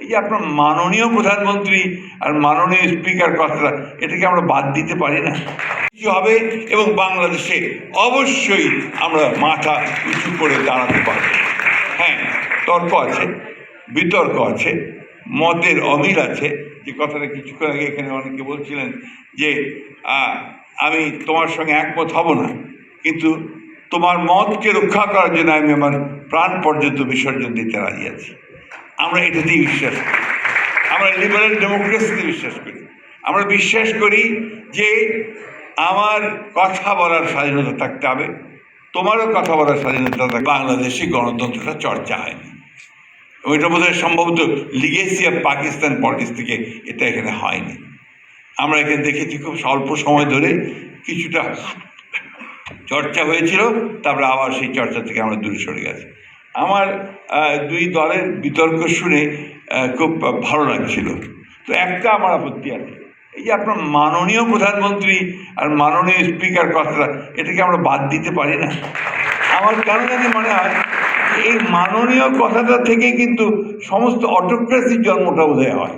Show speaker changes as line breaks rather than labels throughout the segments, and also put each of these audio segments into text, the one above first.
এই যে আপনার মাননীয় প্রধানমন্ত্রী আর মাননীয় স্পিকার কথাটা, এটাকে আমরা বাদ দিতে পারি না। কি হবে এবং বাংলাদেশে অবশ্যই আমরা মাথা উঁচু করে দাঁড়াতে পারব। হ্যাঁ, তর্ক আছে, বিতর্ক আছে, মতের অমিল আছে। যে কথাটা কিছুক্ষণ আগে এখানে অনেকে বলছিলেন যে আমি তোমার সঙ্গে একমত হব না, কিন্তু তোমার মতকে রক্ষা করার জন্য আমি আমার প্রাণ পর্যন্ত বিসর্জন দিতে রাজি আছি। আমরা এটাতেই বিশ্বাস করি, আমরা লিবারেল ডেমোক্রেসিতে বিশ্বাস করি। আমরা বিশ্বাস করি যে আমার কথা বলার স্বাধীনতা থাকতে হবে, তোমারও কথা বলার স্বাধীনতা থাকবে। বাংলাদেশি গণতন্ত্রটা চর্চা হয়নি, ওইটা বোধ হয় সম্ভবত লিগেসি অফ পাকিস্তান পলিটিক্স থেকে এটা এখানে হয়নি। আমরা এখানে দেখেছি খুব স্বল্প সময় ধরে কিছুটা চর্চা হয়েছিল, তারপরে আবার সেই চর্চা থেকে আমরা দূরে সরে গেছি। আমার দুই দলের বিতর্ক শুনে খুব ভালো লাগছিল। তো একটা আমার আপত্তি আছে, এই যে আপনার মাননীয় প্রধানমন্ত্রী আর মাননীয় স্পিকার কথাটা, এটাকে আমরা বাদ দিতে পারি না। আমার কেন জানি মনে হয় এই মাননীয় কথাটা থেকে কিন্তু সমস্ত অটোক্রেসির জন্মটা বোধহয় হয়।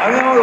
আমি আমার